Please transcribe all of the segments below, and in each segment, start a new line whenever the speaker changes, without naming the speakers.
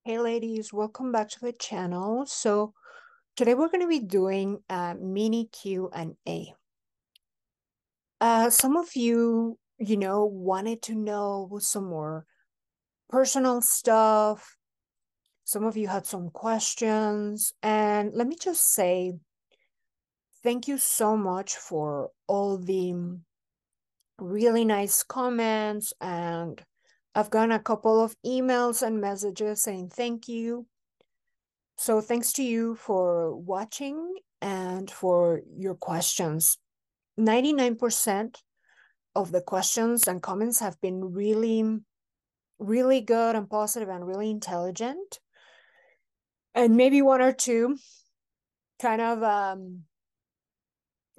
Hey ladies, welcome back to the channel. So today we're going to be doing a mini Q&A. Some of you, wanted to know some more personal stuff. Some of you had some questions. And let me just say, thank you so much for all the really nice comments. And I've gotten a couple of emails and messages saying thank you. So thanks to you for watching and for your questions. 99% of the questions and comments have been really, really good and positive and really intelligent. And maybe one or two kind of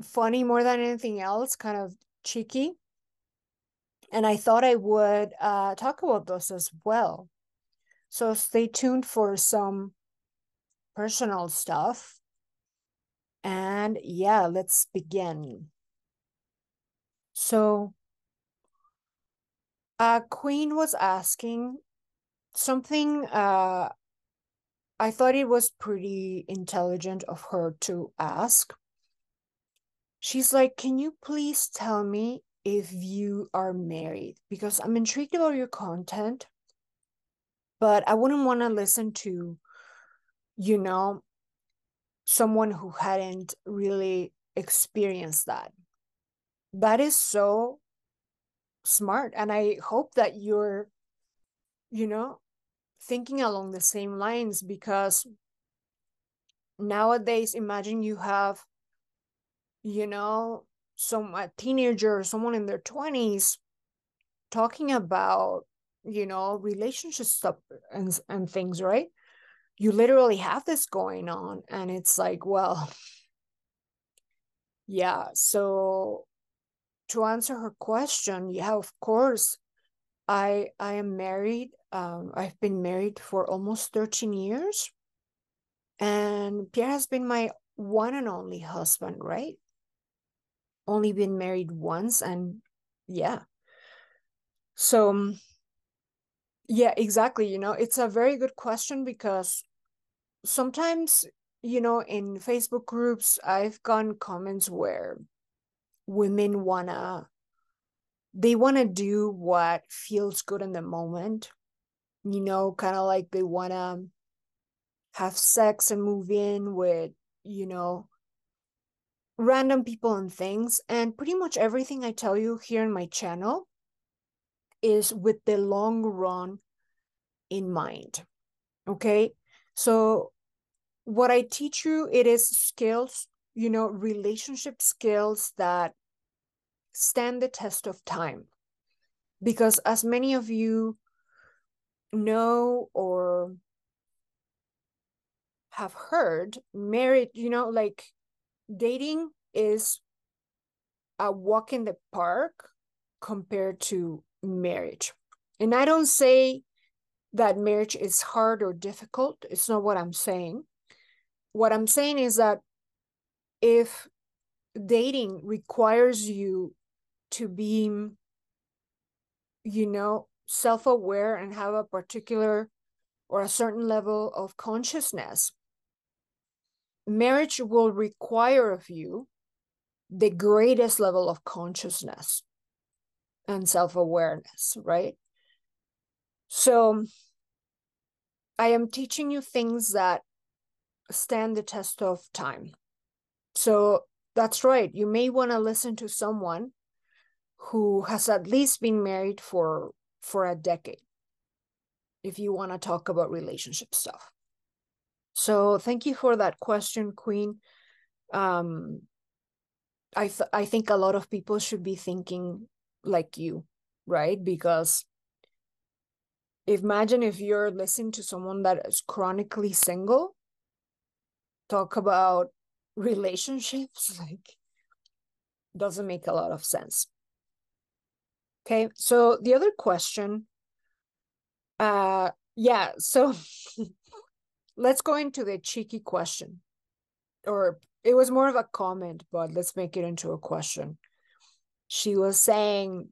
funny more than anything else, kind of cheeky. And I thought I would talk about those as well. So stay tuned for some personal stuff. And yeah, let's begin. So Queen was asking something. I thought it was pretty intelligent of her to ask. She's like, can you please tell me if you are married? Because I'm intrigued about your content, but I wouldn't want to listen to, you know, someone who hadn't really experienced that. That is so smart. And I hope that you're, you know, thinking along the same lines, because nowadays imagine you have some a teenager or someone in their 20s talking about relationship stuff and things, right? You literally have this going on, and it's like, well, yeah. So to answer her question, yeah, of course, I am married. I've been married for almost 13 years. And Pierre has been my one and only husband, right? Only been married once, and yeah. So, yeah, exactly. It's a very good question, because sometimes, in Facebook groups, I've gotten comments where women they wanna do what feels good in the moment, kind of like they wanna have sex and move in with, you know, random people and things. And pretty much everything I tell you here in my channel is with the long run in mind. Okay. So what I teach you, it is skills, relationship skills that stand the test of time. Because as many of you know or have heard, marriage, like dating is a walk in the park compared to marriage. And I don't say that marriage is hard or difficult. It's not what I'm saying. What I'm saying is that if dating requires you to be, self-aware and have a particular or a certain level of consciousness, marriage will require of you the greatest level of consciousness and self-awareness, right? So I am teaching you things that stand the test of time. So that's right. You may want to listen to someone who has at least been married for a decade if you want to talk about relationship stuff. So thank you for that question, Queen. I think a lot of people should be thinking like you, right? Because imagine if you're listening to someone that is chronically single talk about relationships, like, doesn't make a lot of sense. Okay, so the other question, yeah, so let's go into the cheeky question, or it was more of a comment, but let's make it into a question. She was saying,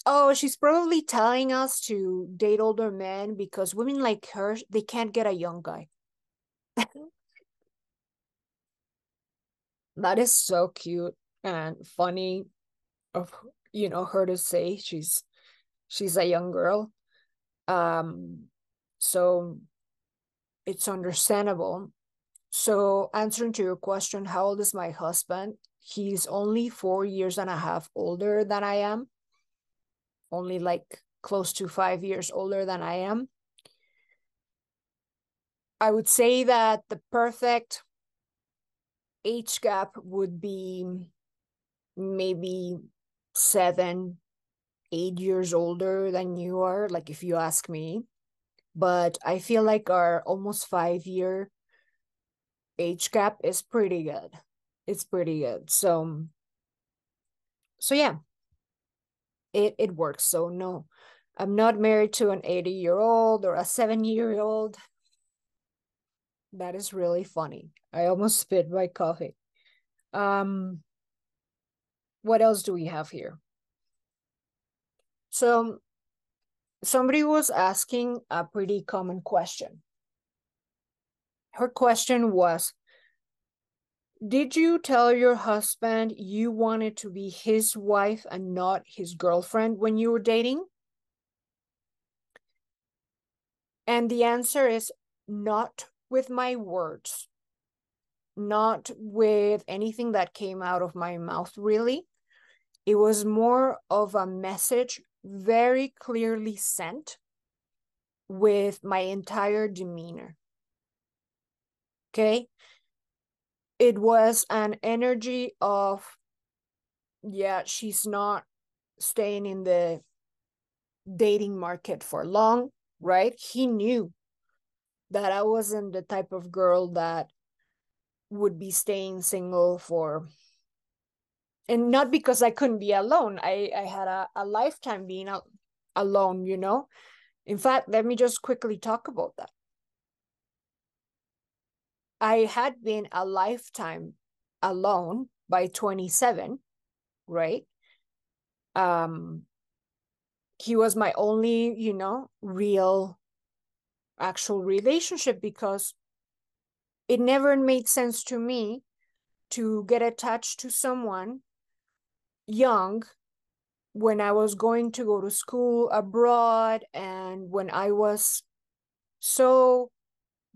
Oh, she's probably telling us to date older men because women like her, they can't get a young guy. That is so cute and funny of her to say she's a young girl. Um, so it's understandable. So answering to your question, how old is my husband? He's only 4 years and a half older than I am, only like close to 5 years older than I am. I would say that the perfect age gap would be maybe 7, 8 years older than you are, like if you ask me. But I feel like our almost 5 year age gap is pretty good. It's pretty good. So yeah, it works. So no, I'm not married to an 80-year-old or a 7-year-old. That is really funny. I almost spit my coffee. Um, what else do we have here? So somebody was asking a pretty common question. Her question was, did you tell your husband you wanted to be his wife and not his girlfriend when you were dating? And the answer is not with my words, not with anything that came out of my mouth, really. It was more of a message very clearly sent with my entire demeanor. Okay. It was an energy of, yeah, she's not staying in the dating market for long, right? He knew that I wasn't the type of girl that would be staying single for, and not because I couldn't be alone. I had a lifetime being alone. In fact, let me just quickly talk about that. I had been a lifetime alone by 27, right? Um, he was my only, real actual relationship because it never made sense to me to get attached to someone young when I was going to go to school abroad and when I was so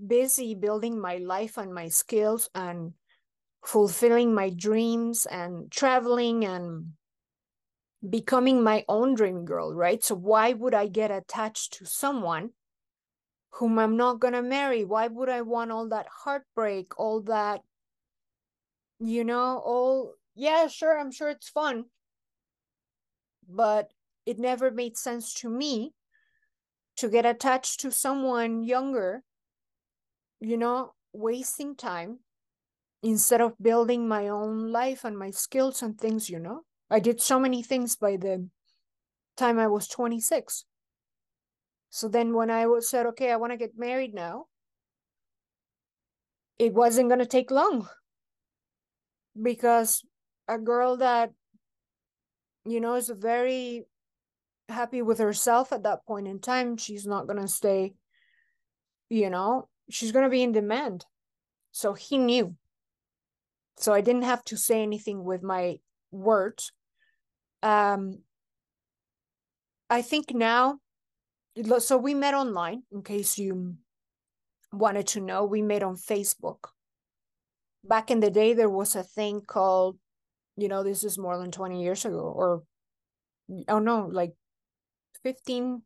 busy building my life and my skills and fulfilling my dreams and traveling and becoming my own dream girl, right? So why would I get attached to someone whom I'm not going to marry? Why would I want all that heartbreak, all that, yeah, sure, I'm sure it's fun, but it never made sense to me to get attached to someone younger, wasting time instead of building my own life and my skills and things. I did so many things by the time I was 26. So then when I was said, okay, I want to get married now, it wasn't going to take long because a girl that, is very happy with herself at that point in time, she's not going to stay, she's going to be in demand. So he knew. So I didn't have to say anything with my words. Um, I think now, so we met online, in case you wanted to know, we met on Facebook. Back in the day, there was a thing called, this is more than 20 years ago, or, oh no, like 15,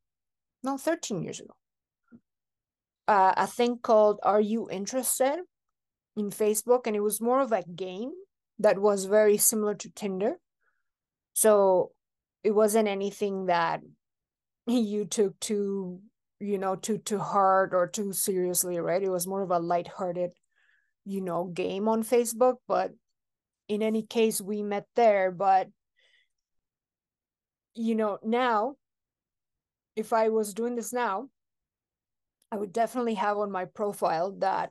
no, 13 years ago. A thing called Are You Interested in Facebook? And it was more of a game that was very similar to Tinder. So it wasn't anything that you took too hard or too seriously, right? It was more of a lighthearted, game on Facebook. But in any case, we met there. But now, if I was doing this now, I would definitely have on my profile that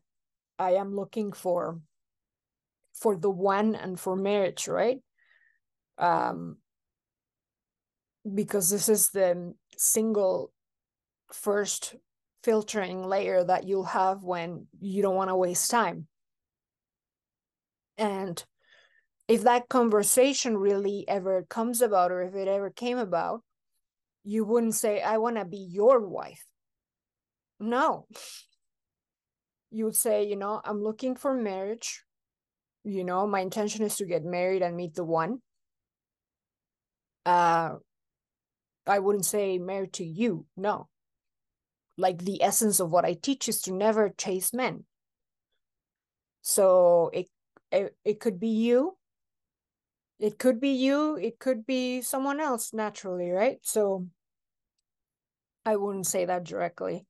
I am looking for the one and for marriage, right? um because this is the single first filtering layer that you'll have when you don't want to waste time. And if that conversation really ever comes about, or if it ever came about, you wouldn't say, I want to be your wife. No. You would say, I'm looking for marriage. My intention is to get married and meet the one. I wouldn't say married to you. No. Like, the essence of what I teach is to never chase men. So it could be you. It could be you. It could be someone else naturally, right? So I wouldn't say that directly.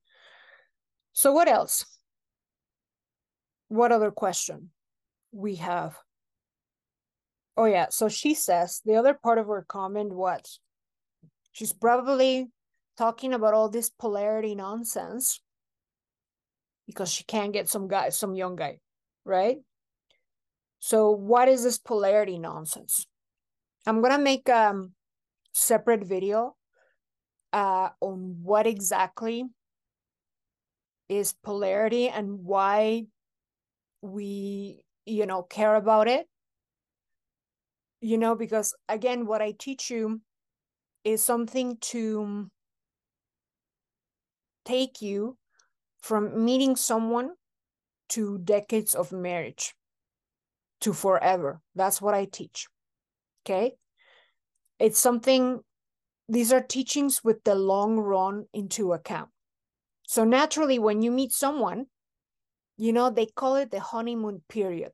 So what else? What other question we have? Oh yeah, so she says the other part of her comment was she's probably talking about all this polarity nonsense because she can't get some young guy, right? So what is this polarity nonsense? I'm gonna make a separate video on what exactly is polarity and why we care about it, because again, what I teach you is something to take you from meeting someone to decades of marriage to forever. That's what I teach. Okay. It's something, these are teachings with the long run into account. So naturally, when you meet someone, they call it the honeymoon period.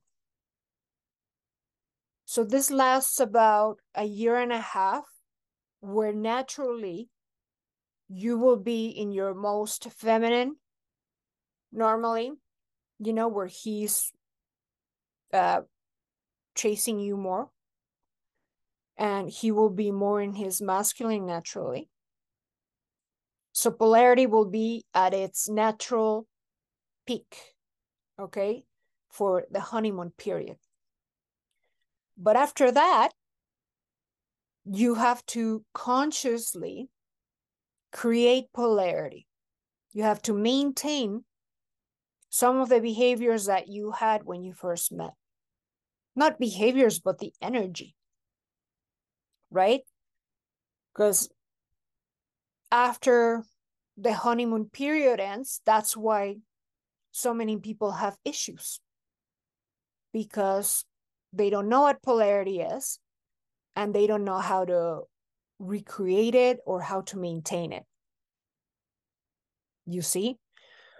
So this lasts about a year and a half, where naturally you will be in your most feminine, normally, where he's chasing you more, and he will be more in his masculine naturally. So polarity will be at its natural peak, okay, for the honeymoon period. But after that, you have to consciously create polarity. You have to maintain some of the behaviors that you had when you first met. Not behaviors, but the energy, right? Because after the honeymoon period ends, that's why so many people have issues, because they don't know what polarity is and they don't know how to recreate it or how to maintain it. You see?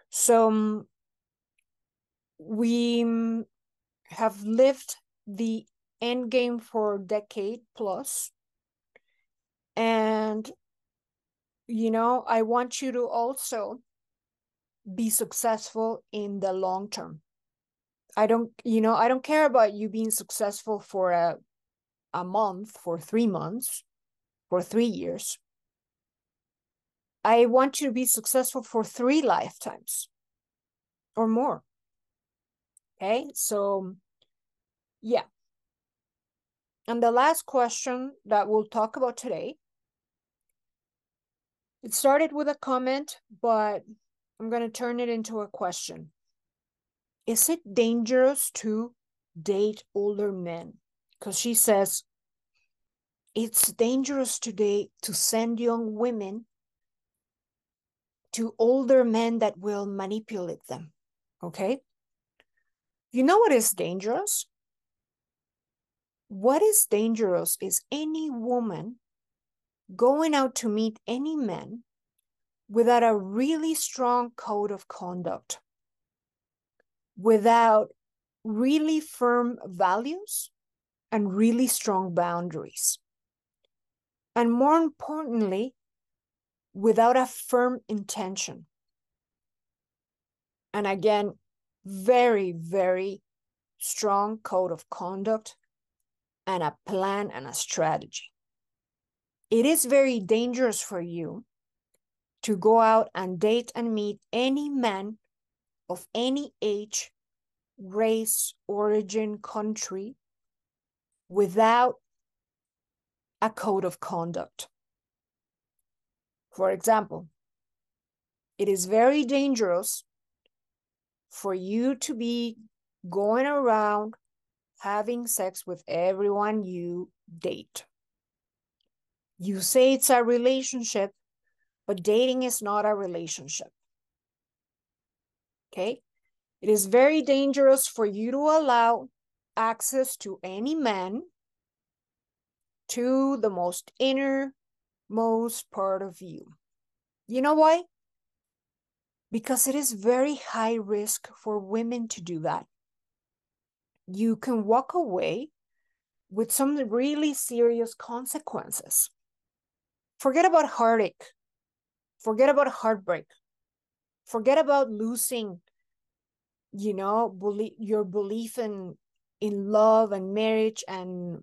So we have lived the end game for a decade plus. And, I want you to also be successful in the long term. I don't care about you being successful for a month, for 3 months, for 3 years. I want you to be successful for 3 lifetimes or more. Okay, so yeah. And the last question that we'll talk about today, it started with a comment, but I'm going to turn it into a question. Is it dangerous to date older men? Because she says it's dangerous today to send young women to older men that will manipulate them. Okay? You know what is dangerous? What is dangerous is any woman going out to meet any man without a really strong code of conduct, without really firm values and really strong boundaries. And more importantly, without a firm intention. And again, very, very strong code of conduct and a plan and a strategy. It is very dangerous for you to go out and date and meet any man of any age, race, origin, country without a code of conduct. For example, it is very dangerous for you to be going around having sex with everyone you date. You say it's a relationship, but dating is not a relationship. Okay? It is very dangerous for you to allow access to any man to the most innermost part of you. You know why? Because it is very high risk for women to do that. You can walk away with some really serious consequences. Forget about heartache. Forget about heartbreak. Forget about losing, your belief in love and marriage and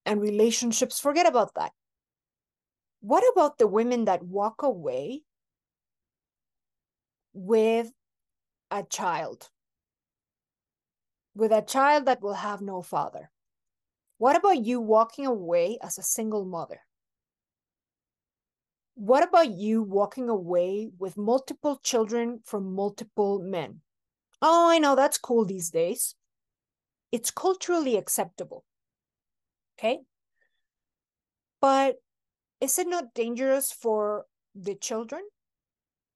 relationships. Forget about that. What about the women that walk away with a child? With a child that will have no father? What about you walking away as a single mother? What about you walking away with multiple children from multiple men? Oh, I know that's cool these days. It's culturally acceptable. Okay. But is it not dangerous for the children?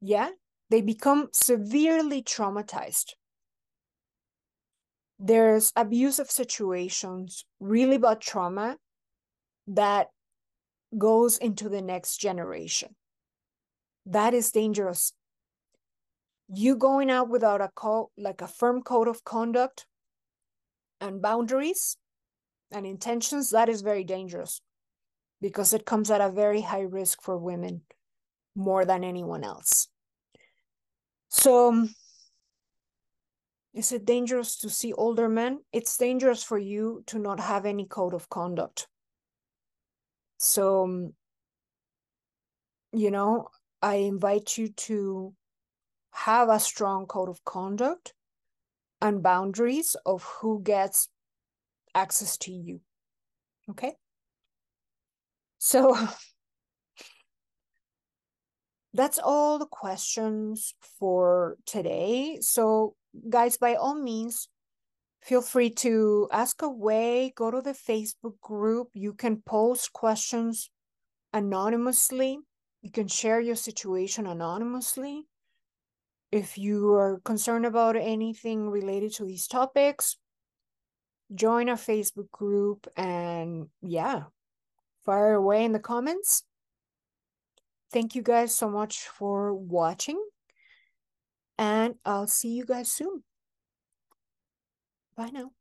Yeah. They become severely traumatized. There's abusive situations, really bad trauma that goes into the next generation. That is dangerous. You going out without a firm code of conduct and boundaries and intentions, that is very dangerous because it comes at a very high risk for women more than anyone else. So, is it dangerous to see older men? It's dangerous for you to not have any code of conduct. So, I invite you to have a strong code of conduct and boundaries of who gets access to you. Okay? So that's all the questions for today. So, guys, by all means, feel free to ask away. Go to the Facebook group. You can post questions anonymously. You can share your situation anonymously. If you are concerned about anything related to these topics, join our Facebook group and fire away in the comments. Thank you guys so much for watching, and I'll see you guys soon. Bye now.